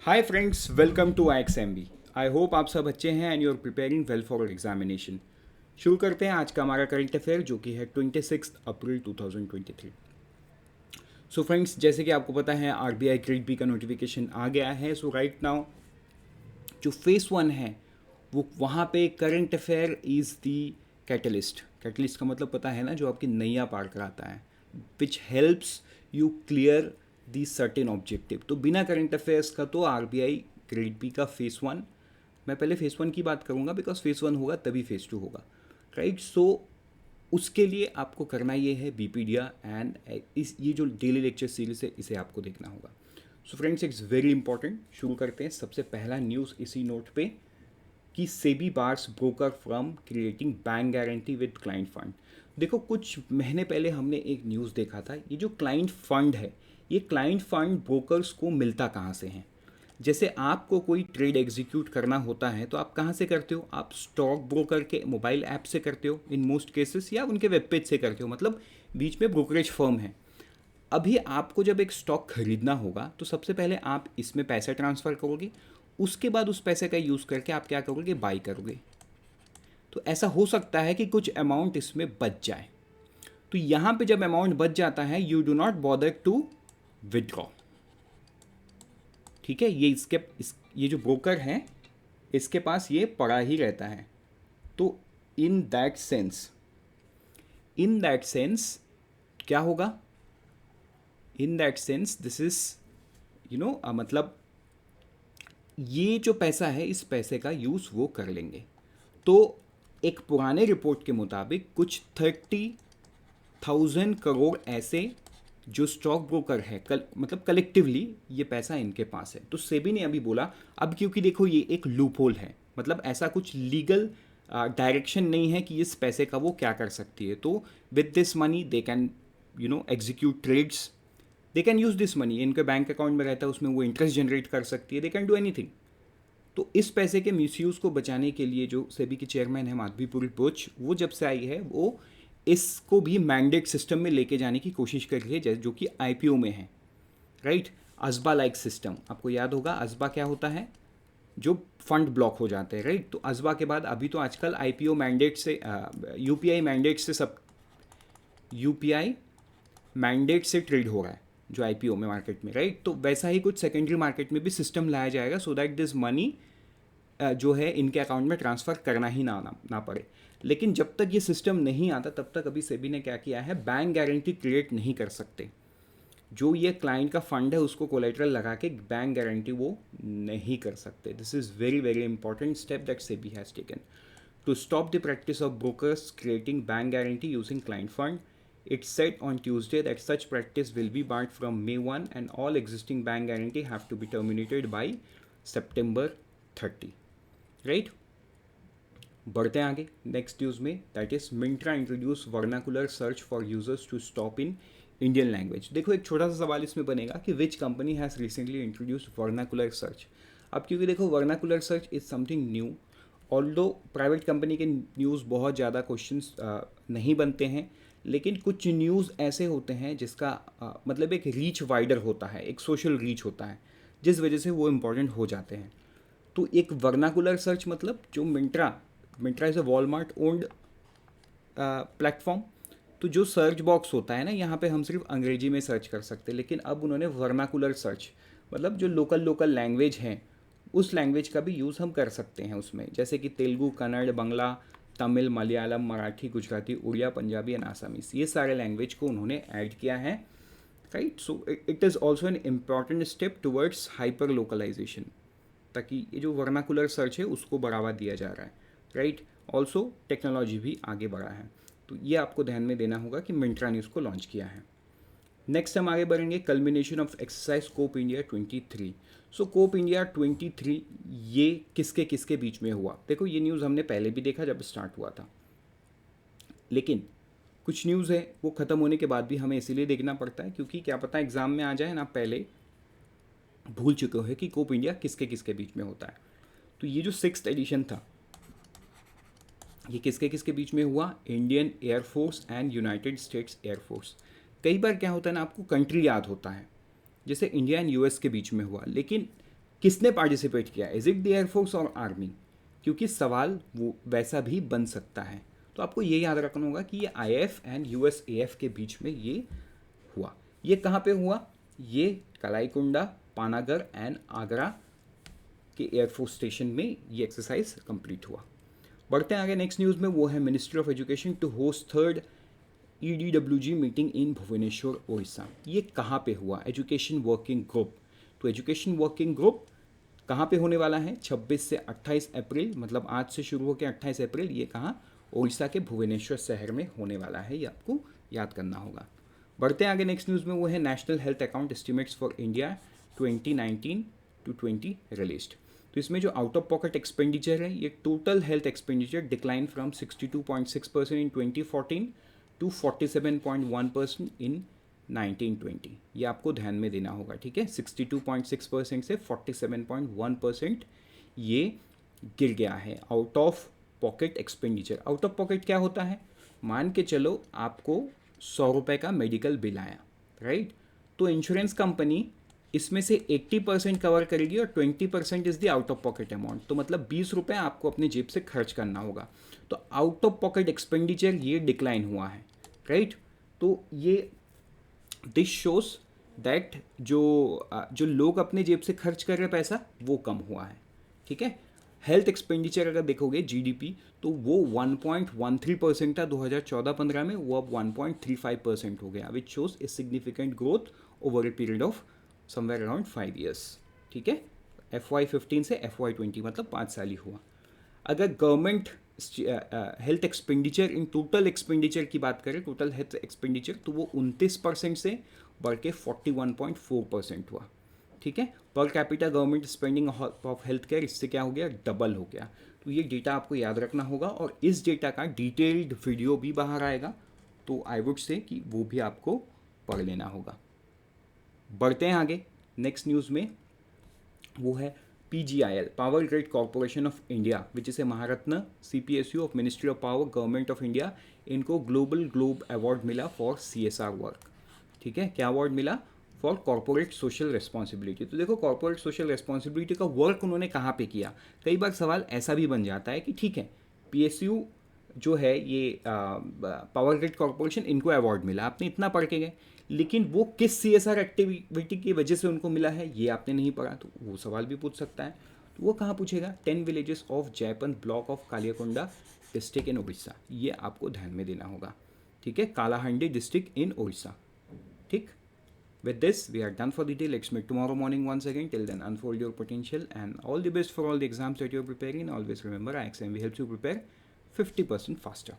Hi friends, welcome to IXMB। I hope आप सब अच्छे हैं and you are preparing well for examination. शुरू करते हैं आज का हमारा करंट अफेयर जो कि है 26 अप्रैल 2023। सो फ्रेंड्स, जैसे कि आपको पता है RBI ग्रेड बी का नोटिफिकेशन आ गया है। सो राइट नाउ जो फेस वन है वो वहाँ पे current affair is the catalyst. Catalyst का मतलब पता है ना, जो आपकी नैया पार कराता है, which helps you clear the certain objective. तो बिना करंट अफेयर्स का तो RBI ग्रेड बी का फेस वन, मैं पहले फेस वन की बात करूँगा बिकॉज फेस वन होगा तभी फेस टू होगा, राइट। सो उसके लिए आपको करना ये है बीपीडिया एंड इस ये जो डेली लेक्चर सीरीज है इसे आपको देखना होगा। So friends, it's very important. शुरू करते हैं। सबसे पहला न्यूज़ इसी नोट पे कि SEBI bars broker from creating bank guarantee with client fund. देखो, कुछ महीने पहले हमने एक न्यूज़ देखा था, ये जो क्लाइंट फंड है, ये क्लाइंट फंड ब्रोकर्स को मिलता कहाँ से है। जैसे आपको कोई ट्रेड एग्जीक्यूट करना होता है तो आप कहाँ से करते हो? आप स्टॉक ब्रोकर के मोबाइल ऐप से करते हो इन मोस्ट केसेस, या उनके वेब पेज से करते हो, मतलब बीच में ब्रोकरेज फर्म है। अभी आपको जब एक स्टॉक खरीदना होगा तो सबसे पहले आप इसमें पैसे ट्रांसफ़र करोगे, उसके बाद उस पैसे का यूज़ करके आप क्या करोगे? बाई करोगे। तो ऐसा हो सकता है कि कुछ अमाउंट इसमें बच जाए। तो यहाँ पे जब अमाउंट बच जाता है, you do not bother to withdraw. ठीक है, ये जो ब्रोकर है इसके पास ये पड़ा ही रहता है। तो इन दैट सेंस क्या होगा? In that sense this is मतलब ये जो पैसा है, इस पैसे का यूज़ वो कर लेंगे। तो एक पुराने रिपोर्ट के मुताबिक कुछ 30,000 करोड़ ऐसे जो स्टॉक ब्रोकर है मतलब कलेक्टिवली ये पैसा इनके पास है। तो सेबी ने अभी बोला, अब क्योंकि देखो ये एक लूप होल है, मतलब ऐसा कुछ लीगल डायरेक्शन नहीं है कि इस पैसे का वो क्या कर सकती है। तो with this money they can execute trades, they can use this money, इनके बैंक अकाउंट में रहता है, उसमें वो इंटरेस्ट जनरेट कर सकती है, दे कैन डू एनीथिंग। तो इस पैसे के मिसयूज़ को बचाने के लिए जो सेबी के चेयरमैन है माधवीपुरी बुच, वो जब से आई है वो इसको भी मैंडेट सिस्टम में लेके जाने की कोशिश कर रही है, जो कि IPO में है, राइट। अजबा लाइक सिस्टम, आपको याद होगा अजबा क्या होता है? जो फंड ब्लॉक हो जाते हैं, राइट। तो अजबा के बाद अभी तो आजकल IPO मैंडेट से UPI मैंडेट से सब UPI मैंडेट से ट्रेड हो रहा है जो IPO में मार्केट में, राइट। तो वैसा ही कुछ सेकेंडरी मार्केट में भी सिस्टम लाया जाएगा सो दैट दिस मनी जो है इनके अकाउंट में ट्रांसफ़र करना ही ना पड़े। लेकिन जब तक ये सिस्टम नहीं आता तब तक अभी सेबी ने क्या किया है, बैंक गारंटी क्रिएट नहीं कर सकते। जो ये क्लाइंट का फंड है उसको कोलेटरल लगा के बैंक गारंटी वो नहीं कर सकते। This is very very important step that SEBI has taken to stop the practice of brokers creating bank guarantee using client fund. It said on Tuesday that such practice will be barred from May 1 and all existing bank guarantee have to be terminated by September 30. Right? बढ़ते हैं आगे next news में, that is Myntra introduce vernacular search for users to stop in Indian language. देखो, एक छोटा सा सवाल इसमें बनेगा कि which company has recently introduce vernacular search. अब क्योंकि देखो vernacular search is something new, although private company के न्यूज़ बहुत ज़्यादा क्वेश्चंस नहीं बनते हैं, लेकिन कुछ न्यूज़ ऐसे होते हैं जिसका मतलब एक रीच वाइडर होता है, एक सोशल रीच होता है, जिस वजह से वो इम्पॉर्टेंट हो जाते हैं। तो एक वर्नाकुलर सर्च मतलब जो Myntra is a Walmart owned platform. तो जो सर्च बॉक्स होता है ना, यहाँ पे हम सिर्फ अंग्रेजी में सर्च कर सकते हैं, लेकिन अब उन्होंने वर्नाकुलर सर्च मतलब जो लोकल लैंग्वेज हैं उस लैंग्वेज का भी यूज़ हम कर सकते हैं उसमें, जैसे कि तेलुगु, कन्नड़, बंगला, तमिल, मलयालम, मराठी, गुजराती, उड़िया, पंजाबी एंड आसामीज, ये सारे लैंग्वेज को उन्होंने ऐड किया है, right. So it is also an important step towards hyper localisation, ताकि ये जो वर्नाकुलर सर्च है उसको बढ़ावा दिया जा रहा है, राइट। ऑल्सो टेक्नोलॉजी भी आगे बढ़ा है, तो ये आपको ध्यान में देना होगा कि मिंत्रा ने उसको लॉन्च किया है। नेक्स्ट हम आगे बढ़ेंगे, culmination of exercise Cope India 23। So Cope India 23 ये किसके किसके बीच में हुआ? देखो, ये न्यूज़ हमने पहले भी देखा जब स्टार्ट हुआ था, लेकिन कुछ न्यूज़ है वो ख़त्म होने के बाद भी हमें इसीलिए देखना पड़ता है क्योंकि क्या पता एग्ज़ाम में आ जाए ना, पहले भूल चुके हो कि कोप इंडिया किसके किसके बीच में होता है। तो ये जो 6th एडिशन था ये किसके किसके बीच में हुआ? Indian air force and United states air force. कई बार क्या होता है ना, आपको कंट्री याद होता है, जैसे इंडिया एंड US के बीच में हुआ, लेकिन किसने पार्टिसिपेट किया, इज इट द एयरफोर्स और आर्मी, क्योंकि सवाल वो वैसा भी बन सकता है। तो आपको ये याद रखना होगा कि ये IAF एंड USAF के बीच में ये हुआ। ये कहाँ पे हुआ, ये कलाईकुंडा, पानागर एंड आगरा के एयरफोर्स स्टेशन में ये एक्सरसाइज कंप्लीट हुआ। बढ़ते हैं आगे नेक्स्ट न्यूज़ में, वो है ministry of education to host third EDWG meeting in Bhubaneswar Odisha. ये कहाँ पे हुआ, एजुकेशन वर्किंग ग्रुप। तो एजुकेशन वर्किंग ग्रुप कहाँ पे होने वाला है, 26 से 28 अप्रैल, मतलब आज से शुरू होकर 28 अप्रैल, ये कहाँ, ओडिशा के भुवनेश्वर शहर में होने वाला है, ये आपको याद करना होगा। बढ़ते हैं आगे नेक्स्ट न्यूज़ में, वो है national health account estimates for India 2019 to 20 released. तो इसमें जो आउट ऑफ पॉकेट एक्सपेंडिचर है, ये total health expenditure decline from 62.6% in 2014 to 47.1% in 1920। ये आपको ध्यान में देना होगा, ठीक है। 62.6% से 47.1% ये गिर गया है out of pocket expenditure. Out of pocket क्या होता है, मान के चलो आपको 100 रुपये का मेडिकल बिल आया, राइट, तो इंश्योरेंस कंपनी इसमें से 80% कवर करेगी और 20% is the out of pocket amount. तो मतलब 20 रुपये आपको अपने जेब से खर्च करना होगा। तो आउट ऑफ पॉकेट एक्सपेंडिचर ये डिक्लाइन हुआ है, राइट। तो ये दिस शोज दैट जो लोग अपने जेब से खर्च कर रहे पैसा वो कम हुआ है, ठीक है। हेल्थ एक्सपेंडिचर अगर देखोगे GDP, तो वो 1.13% था 2014-15 में, वो अब 1.35% हो गया, which shows a significant growth over a period of somewhere around 5 years, ठीक है। FY15 से FY20 मतलब 5 साल ही हुआ। अगर government health expenditure in total expenditure की बात करें, टोटल हेल्थ एक्सपेंडिचर, तो वो 29% से बढ़ के 41.4% हुआ, ठीक है। Per capita government spending of health care इससे क्या हो गया, डबल हो गया। तो ये डेटा आपको याद रखना होगा और इस डेटा का डिटेल्ड वीडियो भी बाहर आएगा, तो आई वुड से कि वो भी आपको पढ़ लेना होगा। बढ़ते हैं आगे नेक्स्ट न्यूज़ में, वो है PGIL, power grid corporation of India, which is a Maharatna CPSU of ministry of power government of India. इनको ग्लोबल ग्लोब अवार्ड मिला फॉर CSR वर्क, ठीक है। क्या अवार्ड मिला, फॉर कॉर्पोरेट सोशल रिस्पॉन्सिबिलिटी। तो देखो कॉर्पोरेट सोशल रिस्पॉन्सिबिलिटी का work उन्होंने कहाँ पे किया। कई बार सवाल ऐसा भी बन जाता है कि ठीक है PSU जो है ये पावर ग्रिड कॉर्पोरेशन, इनको अवार्ड मिला, आपने इतना पढ़ के गए, लेकिन वो किस CSR एक्टिविटी की वजह से उनको मिला है ये आपने नहीं पढ़ा, तो वो सवाल भी पूछ सकता है। तो वो कहाँ पूछेगा, 10 villages of Jaipan block of Kaliyakonda district in Orissa, ये आपको ध्यान में देना होगा, ठीक है। कालाहांडी डिस्ट्रिक्ट इन उड़ीसा, ठीक। With this, we are done for the day. Let's meet tomorrow morning once again. Till then, unfold your potential and all the best for all the exams that you're preparing. Always remember, IXMV helps you prepare 50% faster.